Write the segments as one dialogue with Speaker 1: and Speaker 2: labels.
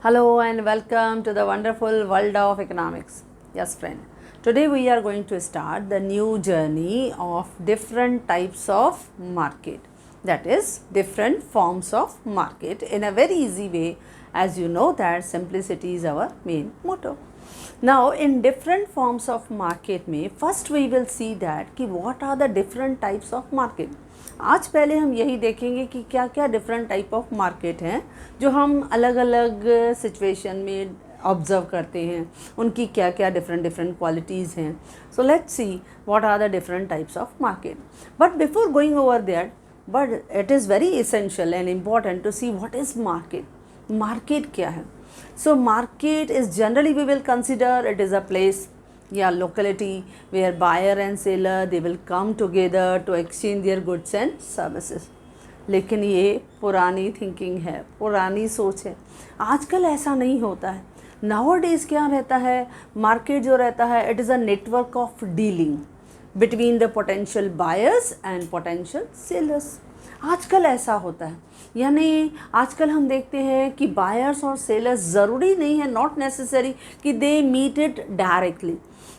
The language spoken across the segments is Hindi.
Speaker 1: Hello and welcome to the wonderful world of economics. Yes, friend. Today we are going to start the new journey of different types of market. That is different forms of market in a very easy way, as you know that simplicity is our main motto. Now in different forms of market में first we will see that कि what are the different types of market. आज पहले हम यही देखेंगे कि क्या क्या डिफरेंट टाइप ऑफ मार्केट हैं जो हम अलग अलग सिचुएशन में ऑब्ज़र्व करते हैं, उनकी क्या क्या डिफरेंट क्वालिटीज़ हैं. So let's see what are the different types of market. But before going over that, but it is very essential and important to see what is market. Market क्या है? So market is generally we will consider it is a place या locality where buyer and seller they will come together to exchange their goods and services. लेकिन ये पुरानी थिंकिंग है, पुरानी सोच है. आजकल ऐसा नहीं होता है. Nowadays क्या रहता है, मार्केट जो रहता है it is a network of dealing between the potential buyers and potential sellers. आजकल ऐसा होता है, यानी आजकल हम देखते हैं कि बायर्स और सेलर्स ज़रूरी नहीं है, नॉट नेसेसरी कि they meet it directly.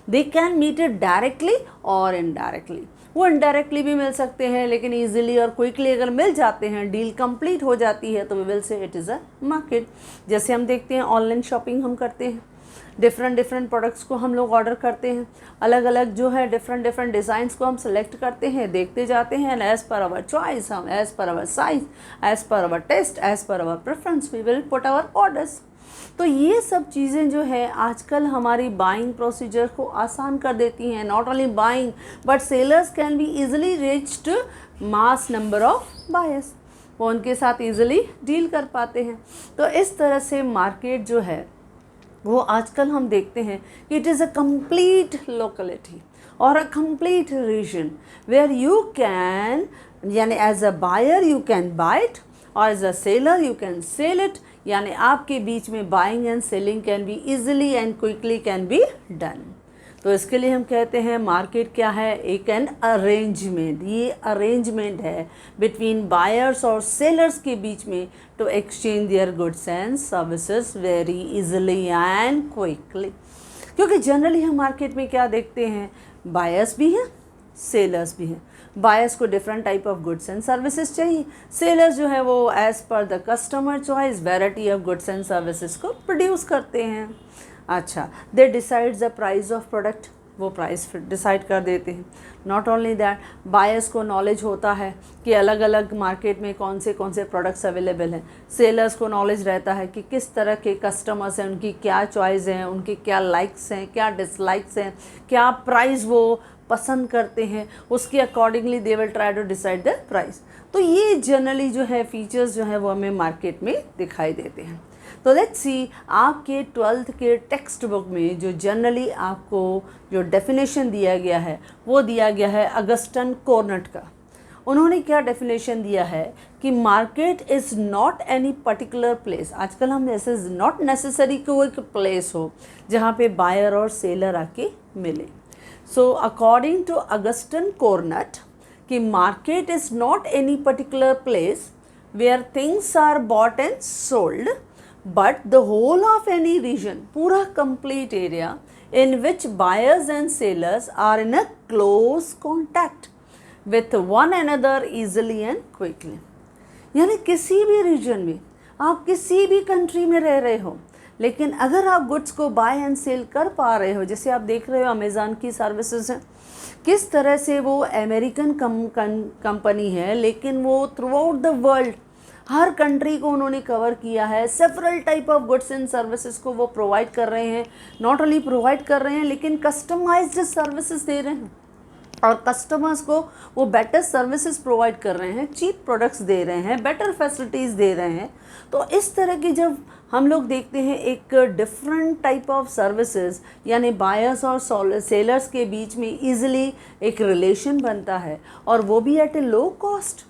Speaker 1: They can meet it directly और इनडायरेक्टली. वो इनडायरेक्टली भी मिल सकते हैं, लेकिन ईजिली और क्विकली अगर मिल जाते हैं, डील कंप्लीट हो जाती है, तो we will say it is a market. जैसे हम देखते हैं ऑनलाइन शॉपिंग हम करते हैं, डिफरेंट प्रोडक्ट्स को हम लोग ऑर्डर करते हैं, अलग अलग जो है डिफरेंट डिज़ाइंस को हम सेलेक्ट करते हैं, देखते जाते हैं, and as per our choice, हम as per our size, as per our taste, as per our preference we will put our orders. तो ये सब चीज़ें जो है आजकल हमारी बाइंग प्रोसीजर को आसान कर देती हैं. Not only buying but sellers can be easily reached mass number of buyers. वो उनके साथ ईजिली डील कर पाते हैं. तो इस तरह से मार्केट जो है वो आजकल हम देखते हैं कि it is a complete locality और a complete region where you can, यानी as a buyer you can buy it और as a seller you can sell it. यानी आपके बीच में buying and selling can be easily and quickly can be done. तो इसके लिए हम कहते हैं मार्केट क्या है, एक एन अरेंजमेंट. ये अरेंजमेंट है बिटवीन बायर्स और सेलर्स के बीच में to exchange their goods and services very easily and quickly. क्योंकि जनरली हम मार्केट में क्या देखते हैं, बायर्स भी हैं, सेलर्स भी हैं. बायर्स को different type of goods and services चाहिए, सेलर्स जो है वो as per the customer choice variety of goods and services को प्रोड्यूस करते हैं. अच्छा, they decides the price of product, वो प्राइस डिसाइड कर देते हैं. नॉट ओनली दैट, बायर्स को नॉलेज होता है कि अलग अलग मार्केट में कौन से प्रोडक्ट्स अवेलेबल हैं. सेलर्स को नॉलेज रहता है कि किस तरह के कस्टमर्स हैं, उनकी क्या चॉइस हैं, उनके क्या लाइक्स हैं, क्या डिसलाइक्स हैं, क्या प्राइस वो पसंद करते हैं, उसके accordingly they will try to decide the price. तो ये जनरली जो है फीचर्स जो है वो हमें मार्केट में दिखाई देते हैं. तो लेट्स सी, आपके 12th के टेक्स्ट बुक में जो जनरली आपको जो डेफिनेशन दिया गया है वो दिया गया है अगस्टन कोर्नट का. उन्होंने क्या डेफिनेशन दिया है कि market is not any particular place. आजकल हम ऐसे नॉट नेसेसरी कि वो एक प्लेस हो जहाँ पे बायर और सेलर आके मिले. So according to Augustin Cournot कि market is not any particular place where things are bought and sold, but the whole of any region, पूरा complete area in which buyers and sellers are in a close contact with one another easily and quickly. यानी किसी भी रीजन में, आप किसी भी कंट्री में रह रहे हो, लेकिन अगर आप गुड्स को बाय एंड सेल कर पा रहे हो, जैसे आप देख रहे हो अमेज़ॉन की सर्विसेज हैं, किस तरह से वो अमेरिकन कंपनी है, लेकिन वो through out the world her country को उन्होंने कवर किया है. Several type of goods and services को वो प्रोवाइड कर रहे हैं. नॉट ओनली प्रोवाइड कर रहे हैं लेकिन कस्टमाइज्ड सर्विसेज दे रहे हैं और कस्टमर्स को वो बेटर सर्विसेज प्रोवाइड कर रहे हैं, चीप प्रोडक्ट्स दे रहे हैं, बेटर फैसिलिटीज़ दे रहे हैं. तो इस तरह की जब हम लोग देखते हैं एक डिफरेंट टाइप ऑफ सर्विसेज, यानी बायर्स और सेलर्स के बीच में ईजिली एक रिलेशन बनता है और वो भी एट ए लो कॉस्ट.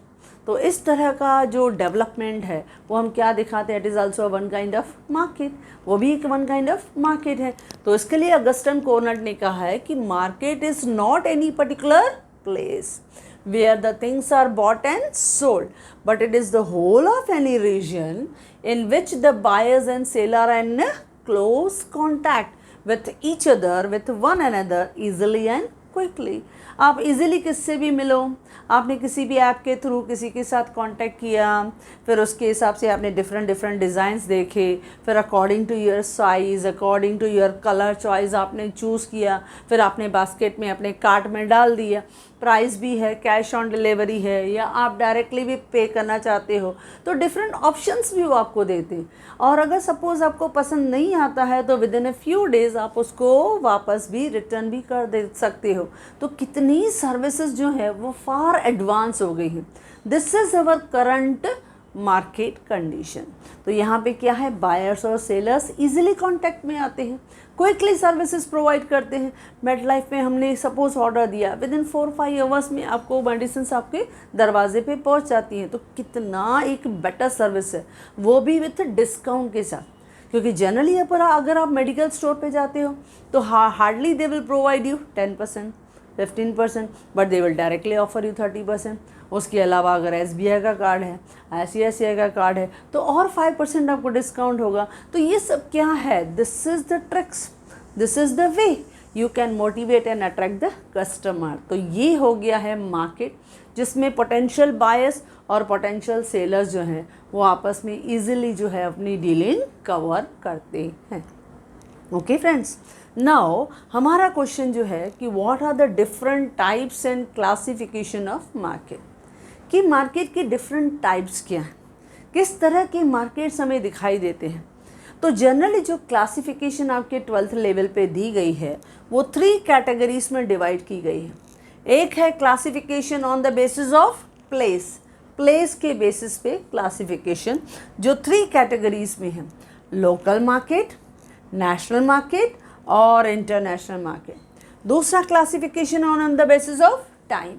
Speaker 1: तो इस तरह का जो डेवलपमेंट है वो हम क्या दिखाते हैं, it is also one kind of market. वो भी एक वन काइंड ऑफ मार्केट है. तो इसके लिए अगस्टन कोर्नट ने कहा है कि market is not any particular place where the things are bought and sold, but it is the whole of any region in which the buyers and seller are in close contact with each other, with one another easily and quickly. आप इजीली किससे भी मिलो, आपने किसी भी ऐप के थ्रू किसी के साथ कांटेक्ट किया, फिर उसके हिसाब से आपने डिफरेंट डिज़ाइंस देखे, फिर according to your size, according to your colour choice आपने चूज़ किया, फिर आपने बास्केट में अपने कार्ट में डाल दिया। प्राइस भी है, कैश ऑन डिलीवरी है, या आप डायरेक्टली भी पे करना चाहते हो, तो डिफरेंट ऑप्शंस भी वो आपको देते हैं। और अगर सपोज़ आपको पसंद नहीं आता है तो with in a few days आप उसको वापस भी रिटर्न भी कर दे सकते हो। तो कितनी सर्विसेज जो है वो फार एडवांस हो गई हैं। This is our current market condition. तो यहाँ पे क्या है, बायर्स और सेलर्स इजीली कांटेक्ट में आते हैं, क्विकली सर्विसेज प्रोवाइड करते हैं। मेडलाइफ में हमने सपोज ऑर्डर दिया, विद इन 4-5 आवर्स में आपको मेडिसिन आपके दरवाजे पे पहुँच जाती हैं। तो कितना एक बेटर सर्विस है, वो भी विथ डिस्काउंट के साथ। क्योंकि जनरली अगर आप मेडिकल स्टोर पे जाते हो तो hardly they will provide you 10%, 15%, but they will directly offer you 30%। उसके अलावा अगर SBI का कार्ड है, ICICI का कार्ड है, तो और 5% आपको डिस्काउंट होगा। तो ये सब क्या है, this is the tricks, this is the way you can motivate and attract the customer. तो ये हो गया है मार्केट, जिसमें पोटेंशियल बायर्स और पोटेंशियल सेलर्स जो हैं वो आपस में ईजिली जो है अपनी डीलिंग कवर करते हैं। ओके फ्रेंड्स, नाउ हमारा क्वेश्चन जो है कि what are the different types and classification of market, कि मार्केट के डिफरेंट टाइप्स क्या हैं, किस तरह के मार्केट्स हमें दिखाई देते हैं। तो जनरली जो क्लासिफिकेशन आपके 12th लेवल पे दी गई है वो 3 कैटेगरीज में डिवाइड की गई है। एक है classification on the basis of place, place के बेसिस पे क्लासिफिकेशन, जो 3 कैटेगरीज में है, लोकल मार्केट, नेशनल मार्केट और इंटरनेशनल मार्केट। दूसरा classification on the basis of time,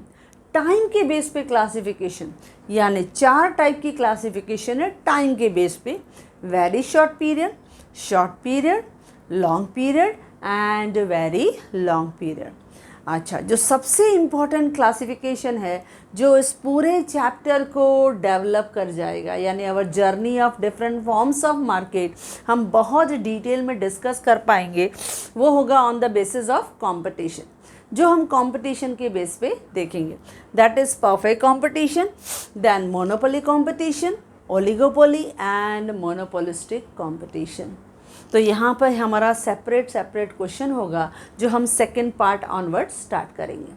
Speaker 1: time के बेस पे क्लासिफिकेशन, यानी 4 टाइप की क्लासिफिकेशन है टाइम के बेस पे, very short period, long period and very long period. अच्छा, जो सबसे इम्पॉर्टेंट क्लासिफिकेशन है जो इस पूरे चैप्टर को डेवलप कर जाएगा, यानी our journey of different forms of market हम बहुत डिटेल में डिस्कस कर पाएंगे, वो होगा on the basis of competition, जो हम कंपटीशन के बेस पे देखेंगे। That is perfect competition, then monopoly competition, oligopoly and monopolistic competition. तो यहाँ पर हमारा सेपरेट क्वेश्चन होगा जो हम सेकेंड पार्ट ऑनवर्ड स्टार्ट करेंगे।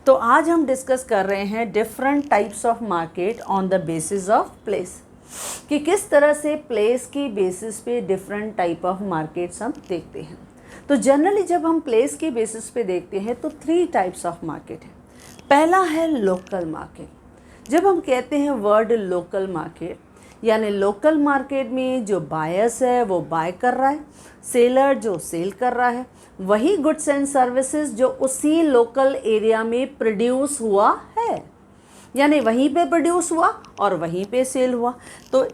Speaker 1: तो आज हम डिस्कस कर रहे हैं different types of market on the basis of place, कि किस तरह से प्लेस की बेसिस पे डिफरेंट टाइप ऑफ मार्केट्स हम देखते हैं। तो जनरली जब हम प्लेस की बेसिस पे देखते हैं तो 3 टाइप्स ऑफ मार्केट है। पहला है लोकल मार्केट। जब हम कहते हैं वर्ड लोकल मार्केट, यानी लोकल मार्केट में जो बायर्स है वो बाय कर रहा है, सेलर जो सेल कर रहा है, वही गुड्स एंड सर्विसेज जो उसी लोकल एरिया में प्रोड्यूस हुआ है, यानी वहीं पे प्रोड्यूस हुआ और वहीं पे सेल हुआ। तो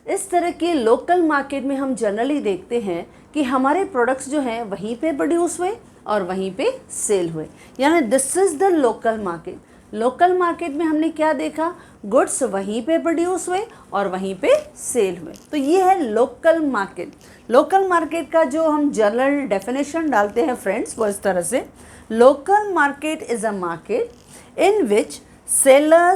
Speaker 1: इस तरह के लोकल मार्केट में हम जनरली देखते हैं कि हमारे प्रोडक्ट्स जो हैं वहीं पे प्रोड्यूस हुए और वहीं पे सेल हुए, यानी this is the local market. Local market में हमने क्या देखा, गुड्स वहीं पे प्रोड्यूस हुए और वहीं पे सेल हुए। तो ये है लोकल मार्केट। लोकल मार्केट का जो हम जनरल डेफिनेशन डालते हैं फ्रेंड्स, वो इस तरह से, local market is a market in which seller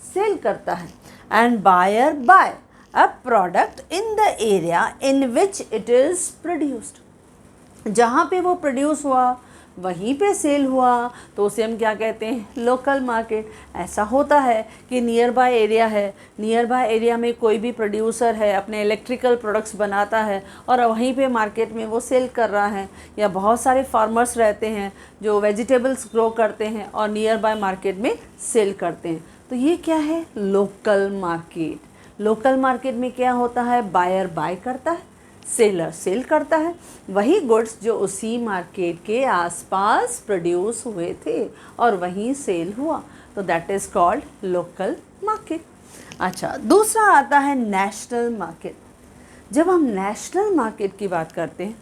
Speaker 1: sell करता है and buyer buy a product in the area in which it is produced. जहाँ पे वो प्रोड्यूस हुआ वहीं पे सेल हुआ तो उसे हम क्या कहते हैं, लोकल मार्केट। ऐसा होता है कि नियर बाय एरिया है, नियर बाय एरिया में कोई भी प्रोड्यूसर है, अपने इलेक्ट्रिकल प्रोडक्ट्स बनाता है और वहीं पे मार्केट में वो सेल कर रहा है, या बहुत सारे फार्मर्स रहते हैं जो वेजिटेबल्स ग्रो करते हैं और नियर बाय मार्केट में सेल करते हैं। तो ये क्या है, लोकल मार्केट। लोकल मार्केट में क्या होता है, बायर बाय करता है, सेलर सेल करता है, वही गुड्स जो उसी मार्केट के आसपास प्रोड्यूस हुए थे और वहीं सेल हुआ, तो that is called local market. अच्छा, दूसरा आता है नेशनल मार्केट। जब हम नेशनल मार्केट की बात करते हैं,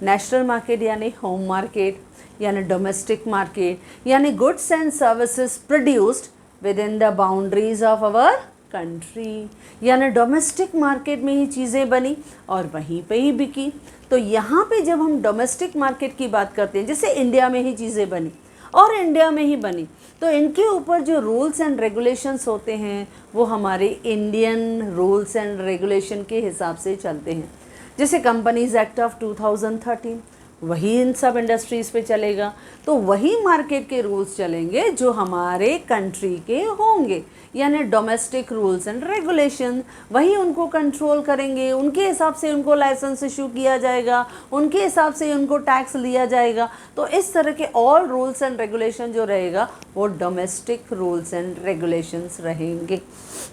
Speaker 1: नेशनल मार्केट यानी होम मार्केट, यानी डोमेस्टिक मार्केट, यानी goods and services produced within the boundaries of our country, यानी डोमेस्टिक मार्केट में ही चीज़ें बनी और वहीं पे ही बिकी। तो यहाँ पे जब हम डोमेस्टिक मार्केट की बात करते हैं, जैसे इंडिया में ही चीज़ें बनी और इंडिया में ही बनी, तो इनके ऊपर जो रूल्स एंड रेगुलेशंस होते हैं वो हमारे इंडियन रूल्स एंड रेगुलेशन के हिसाब से चलते हैं। जैसे कंपनीज एक्ट ऑफ 2013, वही इन सब इंडस्ट्रीज़ पे चलेगा, तो वही मार्केट के रूल्स चलेंगे जो हमारे कंट्री के होंगे, यानी डोमेस्टिक रूल्स एंड रेगुलेशन वही उनको कंट्रोल करेंगे, उनके हिसाब से उनको लाइसेंस इशू किया जाएगा, उनके हिसाब से उनको टैक्स लिया जाएगा। तो इस तरह के ऑल रूल्स एंड रेगुलेशन जो रहेगा वो डोमेस्टिक रूल्स एंड रेगुलेशंस रहेंगे।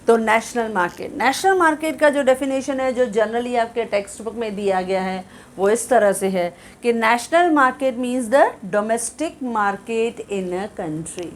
Speaker 1: तो नेशनल मार्केट का जो डेफिनेशन है, जो जनरली आपके टेक्स्ट बुक में दिया गया है, वो इस तरह से है कि national market means the domestic market in a country,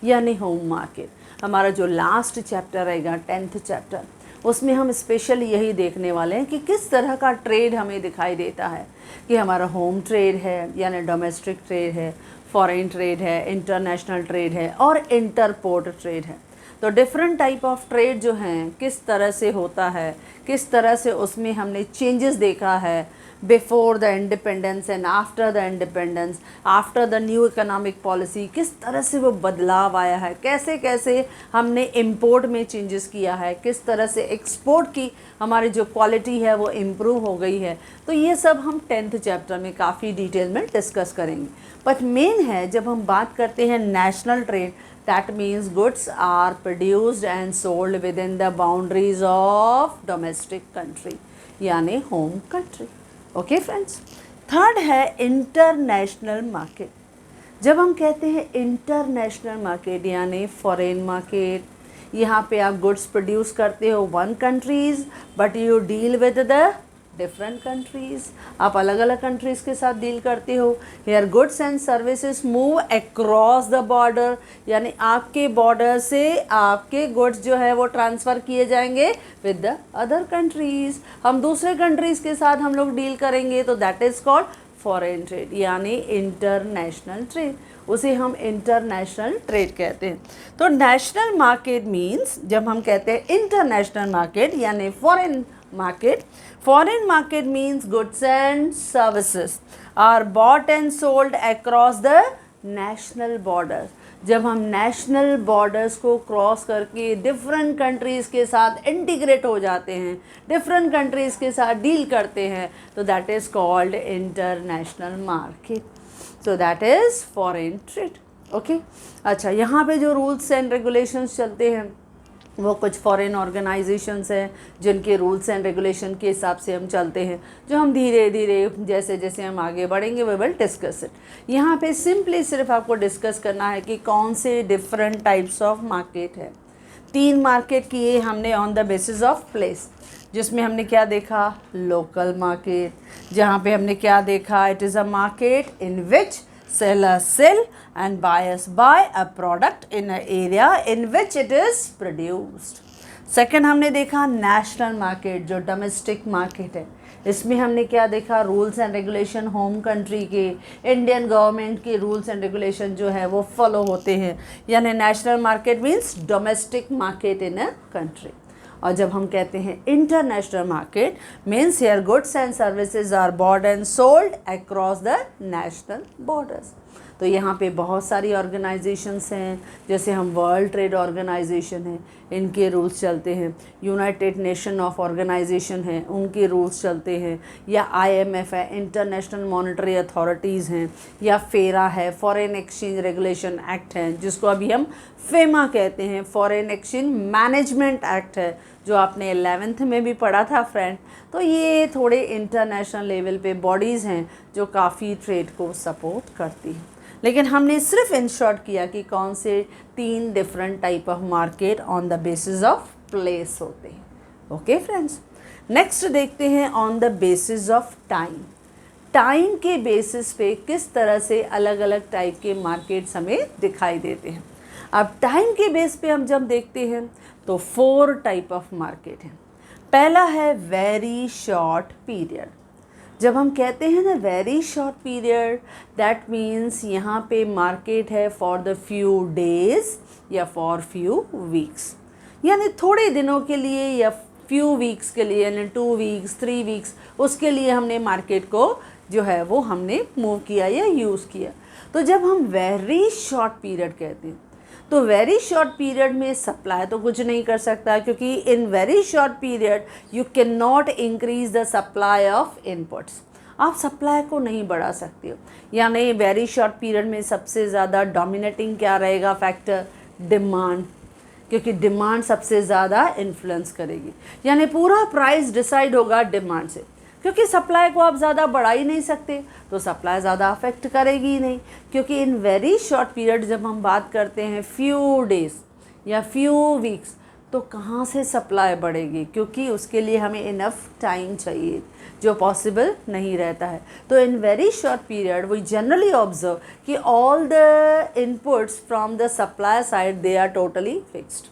Speaker 1: यानी होम मार्केट। हमारा जो लास्ट चैप्टर रहेगा 10th चैप्टर, उसमें हम स्पेशली यही देखने वाले हैं कि किस तरह का ट्रेड हमें दिखाई देता है, कि हमारा होम ट्रेड है यानी डोमेस्टिक ट्रेड है, फॉरेन ट्रेड है, इंटरनेशनल ट्रेड है और इंटरपोर्ट ट्रेड है। तो डिफरेंट टाइप ऑफ ट्रेड जो हैं किस तरह से होता है, किस तरह से उसमें हमने चेंजेस देखा है before the independence and after the independence, after the new economic policy, किस तरह से वो बदलाव आया है, कैसे कैसे हमने इंपोर्ट में चेंजेस किया है, किस तरह से एक्सपोर्ट की हमारी जो क्वालिटी है वो इम्प्रूव हो गई है। तो ये सब हम 10th चैप्टर में काफ़ी डिटेल में डिस्कस करेंगे। बट मेन है जब हम बात करते हैं national trade, that means goods are produced and sold within the boundaries of domestic country यानी home country। Okay friends, third है इंटरनेशनल मार्केट। जब हम कहते हैं इंटरनेशनल मार्केट यानी फॉरेन मार्केट, यहाँ पे आप गुड्स प्रोड्यूस करते हो one countries but you deal with the different countries, आप अलग अलग कंट्रीज़ के साथ डील करते हो। Here goods and services move across the border, यानी आपके बॉर्डर से आपके गुड्स जो है वो ट्रांसफ़र किए जाएंगे विद द अदर कंट्रीज़। हम दूसरे कंट्रीज़ के साथ हम लोग डील करेंगे तो that is called foreign trade यानी इंटरनेशनल ट्रेड, उसे हम इंटरनेशनल ट्रेड कहते हैं। तो नेशनल मार्केट मीन्स जब हम कहते हैं इंटरनेशनल मार्केट यानी foreign market means goods and services are bought and sold across the national borders। जब हम नेशनल बॉर्डर्स को क्रॉस करके डिफरेंट कंट्रीज़ के साथ इंटीग्रेट हो जाते हैं, डिफरेंट कंट्रीज़ के साथ डील करते हैं, तो that is called international market. So that is foreign trade. Okay, अच्छा, यहाँ पे जो रूल्स एंड रेगुलेशंस चलते हैं वो कुछ फॉरेन ऑर्गेनाइजेशंस हैं जिनके रूल्स एंड रेगुलेशन के हिसाब से हम चलते हैं, जो हम धीरे धीरे जैसे जैसे हम आगे बढ़ेंगे वी विल डिस्कस इट। यहाँ पे सिंपली सिर्फ आपको डिस्कस करना है कि कौन से डिफरेंट टाइप्स ऑफ मार्केट है। 3 मार्केट किए हमने on the basis of place, जिसमें हमने क्या देखा, लोकल मार्केट, जहाँ पे हमने क्या देखा, it is a market in which sellers sell and buyers buy a product in an area in which it is produced। Second हमने देखा नेशनल मार्केट जो डोमेस्टिक मार्केट है, इसमें हमने क्या देखा, rules and regulation home country के, इंडियन गवर्नमेंट के रूल्स एंड रेगुलेशन जो है वो फॉलो होते हैं, यानी national market means domestic market in a country. और जब हम कहते हैं international market means here goods and services are bought and sold across the national borders. तो यहाँ पे बहुत सारी ऑर्गेनाइजेशंस हैं, जैसे हम वर्ल्ड ट्रेड ऑर्गेनाइजेशन है, इनके रूल्स चलते हैं, यूनाइटेड नेशन ऑफ ऑर्गेनाइजेशन है, उनके रूल्स चलते हैं, या IMF है, इंटरनेशनल मॉनेटरी अथॉरिटीज़ हैं, या फेरा है, फॉरेन एक्सचेंज रेगुलेशन एक्ट है जिसको अभी हम फेमा कहते हैं, फॉरेन एक्सचेंज मैनेजमेंट एक्ट है जो आपने 11th में भी पढ़ा था फ्रेंड। तो ये थोड़े इंटरनेशनल लेवल पे बॉडीज़ हैं जो काफ़ी ट्रेड को सपोर्ट करती हैं, लेकिन हमने सिर्फ इन शॉर्ट किया कि कौन से 3 different type of market on the basis of place होते हैं। ओके फ्रेंड्स, नेक्स्ट देखते हैं on the basis of time. Time के बेसिस पे किस तरह से अलग अलग टाइप के मार्केट्स हमें दिखाई देते हैं। अब टाइम के बेस पे हम जब देखते हैं तो 4 टाइप ऑफ मार्केट हैं। पहला है वेरी शॉर्ट पीरियड। जब हम कहते हैं ना very short period, that means यहाँ पे मार्केट है फॉर द फ्यू डेज या फॉर फ्यू वीक्स, यानी थोड़े दिनों के लिए या फ्यू वीक्स के लिए, यानी 2 वीक्स 3 वीक्स, उसके लिए हमने मार्केट को जो है वो हमने मूव किया या यूज़ किया। तो जब हम वेरी शॉर्ट पीरियड कहते हैं तो वेरी शॉर्ट पीरियड में सप्लाई तो कुछ नहीं कर सकता, क्योंकि इन very short period you can not increase the supply of inputs. आप सप्लाई को नहीं बढ़ा सकते हो, यानी वेरी शॉर्ट पीरियड में सबसे ज़्यादा डोमिनेटिंग क्या रहेगा फैक्टर? डिमांड, क्योंकि डिमांड सबसे ज़्यादा इन्फ्लुएंस करेगी, यानी पूरा प्राइस डिसाइड होगा डिमांड से, क्योंकि सप्लाई को आप ज़्यादा बढ़ा ही नहीं सकते, तो सप्लाई ज़्यादा अफेक्ट करेगी ही नहीं। क्योंकि इन वेरी शॉर्ट पीरियड जब हम बात करते हैं फ्यू डेज या फ्यू वीक्स, तो कहाँ से सप्लाई बढ़ेगी? क्योंकि उसके लिए हमें इनफ टाइम चाहिए, जो पॉसिबल नहीं रहता है। तो in very short period we generally observe कि all the inputs from the supply side they are totally fixed,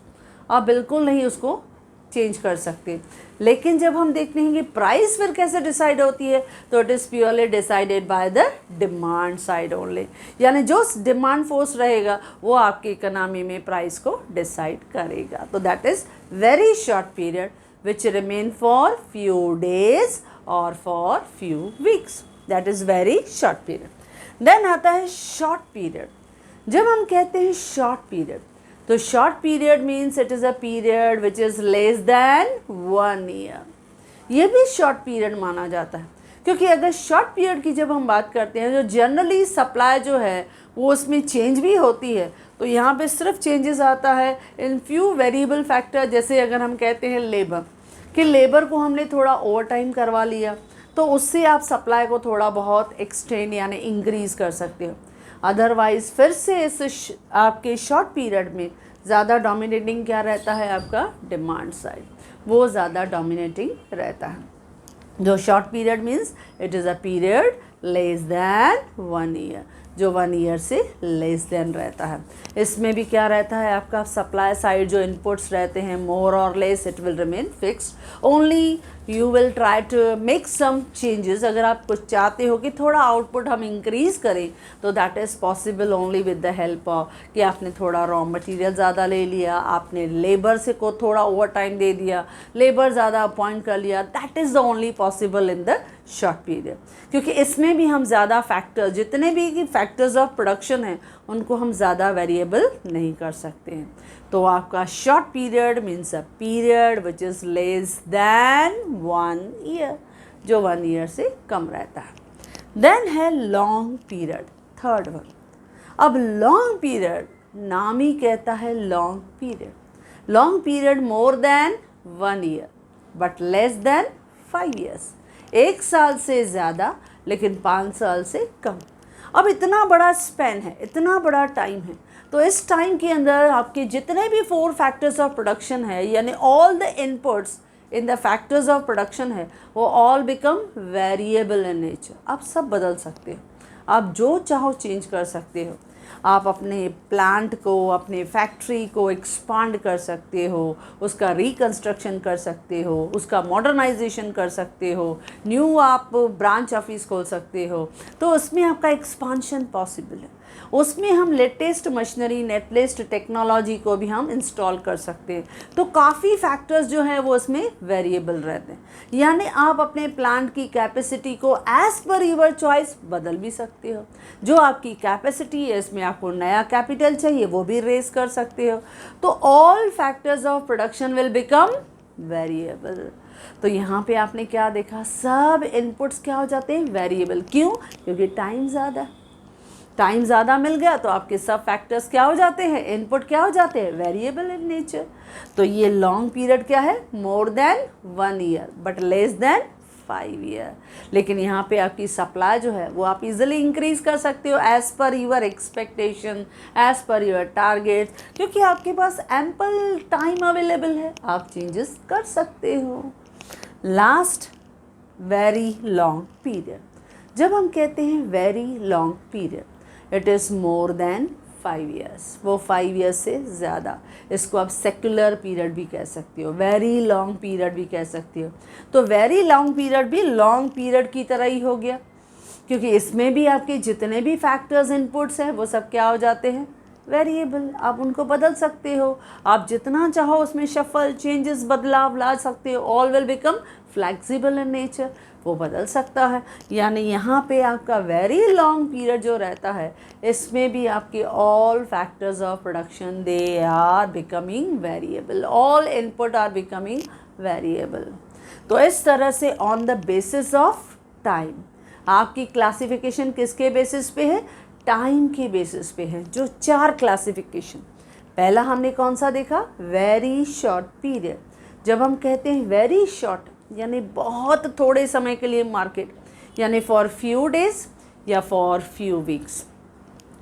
Speaker 1: आप बिल्कुल नहीं उसको चेंज कर सकते। लेकिन जब हम देखते हैं कि प्राइस फिर कैसे डिसाइड होती है, तो it is purely decided by the demand side only, यानी जो डिमांड फोर्स रहेगा वो आपकी इकोनॉमी में प्राइस को डिसाइड करेगा। तो that is very short period which remain for few days और for few weeks, that is very short period. Then आता है शॉर्ट पीरियड। जब हम कहते हैं शॉर्ट पीरियड, तो short period means it is a period which is less than 1 year. ये भी शॉर्ट पीरियड माना जाता है, क्योंकि अगर शॉर्ट पीरियड की जब हम बात करते हैं, जो जनरली सप्लाई जो है वो उसमें चेंज भी होती है, तो यहाँ पे सिर्फ चेंजेस आता है इन फ्यू वेरिएबल फैक्टर। जैसे अगर हम कहते हैं लेबर, कि लेबर को हमने थोड़ा ओवर टाइम करवा लिया, तो उससे आप सप्लाई को थोड़ा बहुत एक्सटेंड यानी इंक्रीज़ कर सकते हो। अदरवाइज़ फिर से इस आपके शॉर्ट पीरियड में ज़्यादा डोमिनेटिंग क्या रहता है? आपका डिमांड साइड, वो ज़्यादा डोमिनेटिंग रहता है। जो short period means it is a period less than 1 year, जो 1 ईयर से लेस देन रहता है। इसमें भी क्या रहता है? आपका सप्लाई साइड जो इनपुट्स रहते हैं मोर और less it will remain fixed, only you will try to make some changes. अगर आप कुछ चाहते हो कि थोड़ा आउटपुट हम इंक्रीज़ करें, तो that is possible only with the help of कि आपने थोड़ा रॉ मटेरियल ज़्यादा ले लिया, आपने लेबर से को थोड़ा ओवर टाइम दे दिया, लेबर ज़्यादा अपॉइंट कर लिया, that is the only possible in the short period. क्योंकि इसमें भी हम ज़्यादा फैक्टर्स, जितने भी फैक्टर्स ऑफ प्रोडक्शन हैं, उनको हम ज़्यादा वेरिएबल नहीं कर सकते हैं। तो आपका short period means a period which is less than 1 year, जो 1 ईयर से कम रहता है। देन है लॉन्ग पीरियड, थर्ड वन। अब लॉन्ग पीरियड नाम ही कहता है long period. Long period more than 1 year but less than 5 years, 1 साल से ज़्यादा लेकिन 5 साल से कम। अब इतना बड़ा स्पैन है, इतना बड़ा टाइम है, तो इस टाइम के अंदर आपके जितने भी 4 फैक्टर्स ऑफ प्रोडक्शन है, यानी all the inputs in the factors of production है, वो all become variable in nature. आप सब बदल सकते हो, आप जो चाहो चेंज कर सकते हो। आप अपने प्लांट को, अपने फैक्ट्री को एक्सपांड कर सकते हो, उसका रिकंस्ट्रक्शन कर सकते हो, उसका मॉडर्नाइजेशन कर सकते हो, न्यू आप ब्रांच ऑफिस खोल सकते हो, तो उसमें आपका एक्सपांशन पॉसिबल है। उसमें हम लेटेस्ट मशीनरी, लेटेस्ट टेक्नोलॉजी को भी हम इंस्टॉल कर सकते हैं। तो काफ़ी फैक्टर्स जो हैं वो उसमें वेरिएबल रहते हैं, यानी आप अपने प्लांट की कैपेसिटी को एज़ पर यूर चॉइस बदल भी सकते हो। जो आपकी कैपेसिटी है, इसमें आपको नया कैपिटल चाहिए, वो भी रेस कर सकते हो। तो all factors of production will become variable. तो यहाँ पे आपने क्या देखा? सब इनपुट्स क्या हो जाते हैं? वेरिएबल। क्यों? क्योंकि टाइम ज़्यादा मिल गया, तो आपके सब फैक्टर्स क्या हो जाते हैं? इनपुट क्या हो जाते हैं? Variable in nature. तो ये लॉन्ग पीरियड क्या है? मोर than 1 year but less than 5 year. लेकिन यहाँ पे आपकी सप्लाई जो है वो आप इजीली इंक्रीज कर सकते हो as per your expectation, as per your target, क्योंकि आपके पास एम्पल टाइम अवेलेबल है, आप चेंजेस कर सकते हो। Last, very long period. जब हम कहते हैं very long period, it is more than 5 years, वो 5 ईयर्स से ज़्यादा। इसको आप सेक्युलर पीरियड भी कह सकती हो, वेरी लॉन्ग पीरियड भी कह सकती हो। तो वेरी लॉन्ग पीरियड भी लॉन्ग पीरियड की तरह ही हो गया, क्योंकि इसमें भी आपके जितने भी फैक्टर्स इनपुट्स हैं वो सब क्या हो जाते हैं, वेरिएबल। आप उनको बदल सकते हो, आप जितना चाहो उसमें शफल चेंजेस बदलाव ला सकते हो। All will become flexible in nature, वो बदल सकता है। यानी यहाँ पे आपका वेरी लॉन्ग पीरियड जो रहता है, इसमें भी आपके all factors of production they are becoming variable, all input are becoming variable. तो इस तरह से on the basis of time आपकी क्लासिफिकेशन किसके बेसिस पे है, टाइम के बेसिस पे है। जो 4 क्लासिफिकेशन, पहला हमने कौन सा देखा, वेरी शॉर्ट पीरियड। जब हम कहते हैं वेरी शॉर्ट यानी बहुत थोड़े समय के लिए मार्केट, यानी फॉर फ्यू डेज या फॉर फ्यू वीक्स,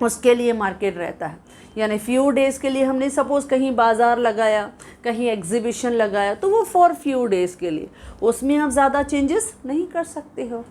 Speaker 1: उसके लिए मार्केट रहता है। यानी फ्यू डेज़ के लिए हमने सपोज़ कहीं बाज़ार लगाया, कहीं एग्जीबिशन लगाया, तो वो फॉर फ्यू डेज़ के लिए, उसमें आप ज़्यादा चेंजेस नहीं कर सकते हो।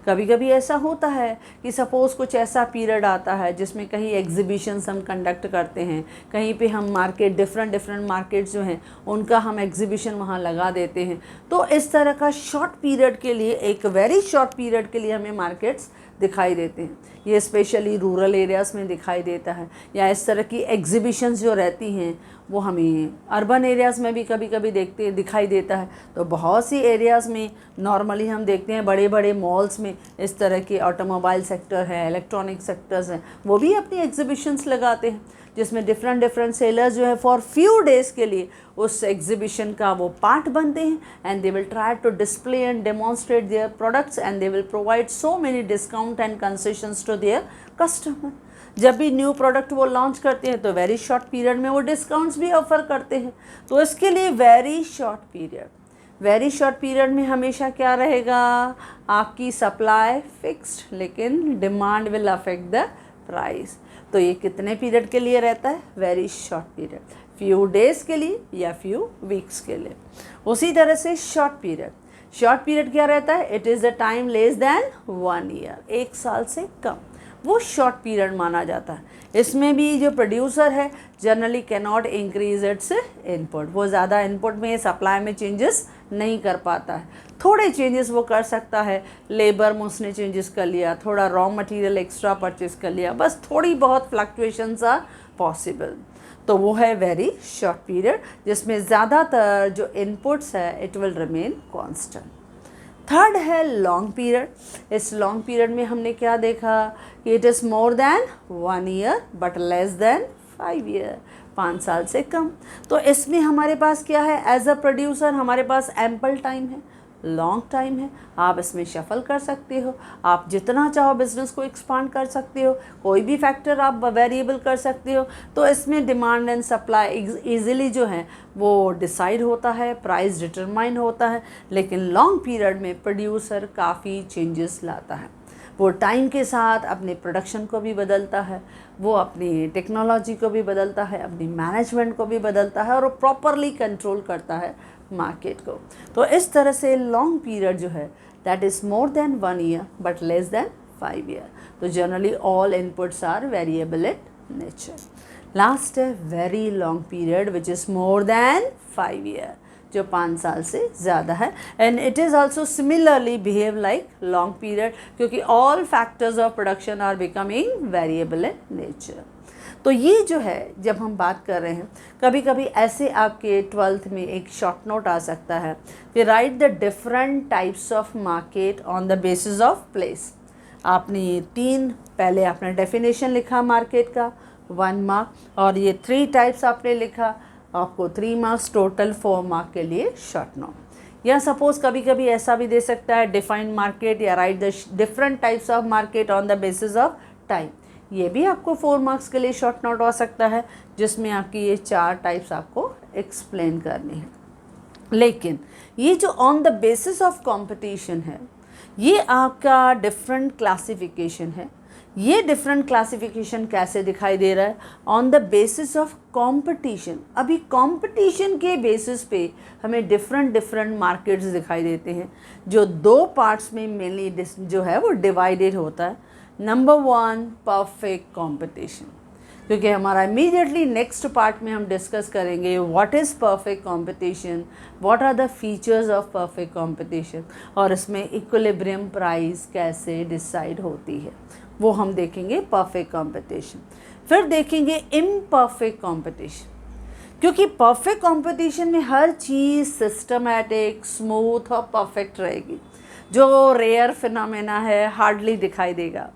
Speaker 1: कभी कभी ऐसा होता है कि सपोज़ कुछ ऐसा पीरियड आता है जिसमें कहीं एग्जीबिशंस हम कंडक्ट करते हैं, कहीं पे हम मार्केट डिफरेंट मार्केट्स जो हैं उनका हम एग्जीबिशन वहाँ लगा देते हैं। तो इस तरह का शॉर्ट पीरियड के लिए, एक वेरी शॉर्ट पीरियड के लिए हमें मार्केट्स दिखाई देते हैं। ये स्पेशली रूरल एरियाज़ में दिखाई देता है, या इस तरह की एग्जीबिशंस जो रहती हैं वो हमें अर्बन एरियाज़ में भी कभी कभी दिखाई देता है। तो बहुत सी एरियाज़ में नॉर्मली हम देखते हैं बड़े बड़े मॉल्स में इस तरह के ऑटोमोबाइल सेक्टर है, इलेक्ट्रॉनिक सेक्टर्स हैं, वो भी अपनी एग्जीबिशंस लगाते हैं जिसमें डिफरेंट सेलर्स जो है फॉर फ्यू डेज़ के लिए उस एग्जीबिशन का वो पार्ट बनते हैं, and they will try to display and demonstrate their products, and they will provide so many discount and concessions to their customer. जब भी न्यू प्रोडक्ट वो लॉन्च करते हैं तो वेरी शॉर्ट पीरियड में वो डिस्काउंट्स भी ऑफ़र करते हैं। तो इसके लिए very short period, very short period में हमेशा क्या रहेगा, आपकी सप्लाई फिक्स्ड, लेकिन demand will affect the price. तो ये कितने पीरियड के लिए रहता है, very short period, few days के लिए या फ्यू वीक्स के लिए। उसी तरह से शॉर्ट पीरियड क्या रहता है, it is the time less than 1 year, 1 साल से कम, वो शॉर्ट पीरियड माना जाता है। इसमें भी जो प्रोड्यूसर है generally can not increase its input, वो ज़्यादा इनपुट में सप्लाई में चेंजेस नहीं कर पाता है। थोड़े चेंजेस वो कर सकता है, लेबर में उसने चेंजेस कर लिया, थोड़ा रॉ मटेरियल एक्स्ट्रा परचेज कर लिया, बस थोड़ी बहुत फ्लक्चुएशंस आर पॉसिबल। तो वो है वेरी शॉर्ट पीरियड, जिसमें ज़्यादातर जो इनपुट्स है it will remain constant. Third है लॉन्ग पीरियड। इस लॉन्ग पीरियड में हमने क्या देखा कि it is more than 1 year but less than 5 year, 5 साल से कम। तो इसमें हमारे पास क्या है, एज अ प्रोड्यूसर हमारे पास एम्पल टाइम है, लॉन्ग टाइम है, आप इसमें शफल कर सकते हो, आप जितना चाहो बिजनेस को एक्सपांड कर सकते हो, कोई भी फैक्टर आप वेरिएबल कर सकते हो। तो इसमें डिमांड एंड सप्लाई इजीली जो है वो डिसाइड होता है, प्राइस डिटरमाइन होता है। लेकिन लॉन्ग पीरियड में प्रोड्यूसर काफ़ी चेंजेस लाता है, वो टाइम के साथ अपने प्रोडक्शन को भी बदलता है, वो अपनी टेक्नोलॉजी को भी बदलता है, अपनी मैनेजमेंट को भी बदलता है, और वो प्रॉपरली कंट्रोल करता है मार्केट को। तो इस तरह से लॉन्ग पीरियड जो है that is more than 1 year but less than 5 year. तो generally all inputs are variable in nature. Last है very long period which is more than 5 year, जो 5 साल से ज़्यादा है, and it is also similarly behave like long period, क्योंकि all factors of production are becoming variable in nature. तो ये जो है जब हम बात कर रहे हैं, कभी कभी ऐसे आपके 12th में एक शॉर्ट नोट आ सकता है कि right the different types of market on the basis of place. आपने 3 पहले आपने डेफिनेशन लिखा मार्केट का, 1 मार्क, और ये 3 टाइप्स आपने लिखा, आपको 3 मार्क्स, टोटल 4 मार्क के लिए शॉर्ट नोट। या सपोज़ कभी कभी ऐसा भी दे सकता है डिफाइंड मार्केट या right the different types of market on the basis of time, ये भी आपको 4 मार्क्स के लिए शॉर्ट नोट हो सकता है, जिसमें आपकी ये 4 टाइप्स आपको एक्सप्लेन करनी है। लेकिन ये जो on the basis of competition है, ये आपका डिफरेंट क्लासिफिकेशन है। ये डिफरेंट क्लासिफिकेशन कैसे दिखाई दे रहा है, on the basis of competition. अभी कंपटीशन के बेसिस पे हमें डिफरेंट मार्केट्स दिखाई देते हैं, जो 2 पार्ट्स में मेनली जो है वो डिवाइडेड होता है। नंबर 1 परफेक्ट कंपटीशन, क्योंकि हमारा इमीडिएटली नेक्स्ट पार्ट में हम डिस्कस करेंगे what is perfect competition, what are the features of perfect competition, और इसमें इक्विलिब्रियम प्राइस कैसे डिसाइड होती है वो हम देखेंगे परफेक्ट कंपटीशन। फिर देखेंगे इम्परफेक्ट कंपटीशन, क्योंकि परफेक्ट कंपटीशन में हर चीज़ सिस्टमैटिक, स्मूथ और परफेक्ट रहेगी, जो रेयर फिनोमेना है हार्डली दिखाई देगा।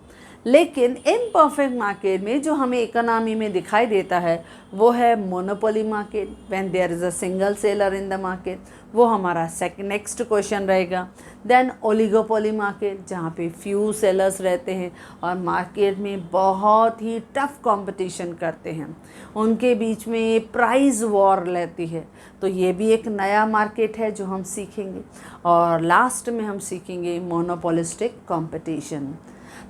Speaker 1: लेकिन इम्परफेक्ट मार्केट में जो हमें इकोनॉमी में दिखाई देता है वो है monopoly market, when there is a single seller in the market, वो हमारा नेक्स्ट क्वेश्चन रहेगा। देन ओलिगोपोली मार्केट, जहाँ पे फ्यू सेलर्स रहते हैं और मार्केट में बहुत ही टफ कंपटीशन करते हैं, उनके बीच में प्राइस वॉर रहती है, तो ये भी एक नया मार्केट है जो हम सीखेंगे। और लास्ट में हम सीखेंगे मोनोपोलिस्टिक कंपटीशन।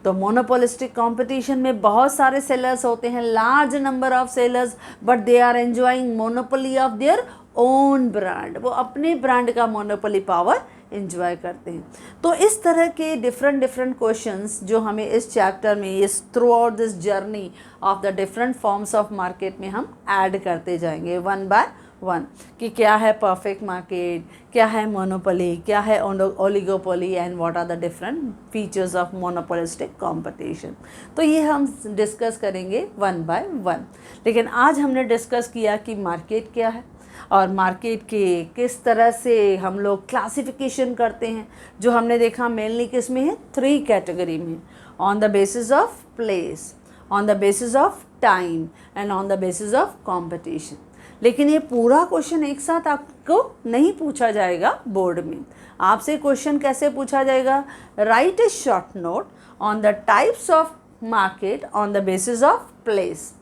Speaker 1: तो मोनोपोलिस्टिक कंपटीशन में बहुत सारे सेलर्स होते हैं, large number of sellers, but they are enjoying monopoly of their own brand, वो अपने ब्रांड का मोनोपोली पावर एंजॉय करते हैं। तो इस तरह के डिफरेंट क्वेश्चंस जो हमें इस चैप्टर में, इस through out this journey of the different forms of market में हम ऐड करते जाएंगे वन बाय वन, कि क्या है परफेक्ट मार्केट, क्या है मोनोपोली, क्या है oligopoly, and what are the different features of monopolistic competition. तो ये हम डिस्कस करेंगे वन बाय वन। लेकिन आज हमने डिस्कस किया कि मार्केट क्या है और मार्केट के किस तरह से हम लोग क्लासिफिकेशन करते हैं, जो हमने देखा मेनली किस में है, 3 कैटेगरी में, on the basis of place, on the basis of time and on the basis of competition. लेकिन ये पूरा क्वेश्चन एक साथ आपको नहीं पूछा जाएगा बोर्ड में। आपसे क्वेश्चन कैसे पूछा जाएगा, write a short note on the types of market on the basis of place,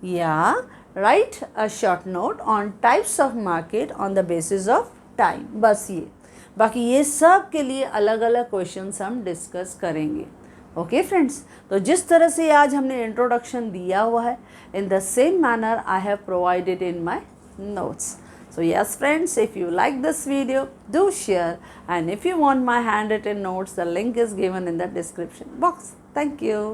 Speaker 1: या write a short note on types of market on the basis of time. बस ये, बाकी ये सब के लिए अलग अलग क्वेश्चंस हम डिस्कस करेंगे। ओके फ्रेंड्स, तो जिस तरह से आज हमने इंट्रोडक्शन दिया हुआ है, in the same manner I have provided in my notes. So yes friends, if you like this video, do share, and if you want my handwritten notes, the link is given in the description box. Thank you.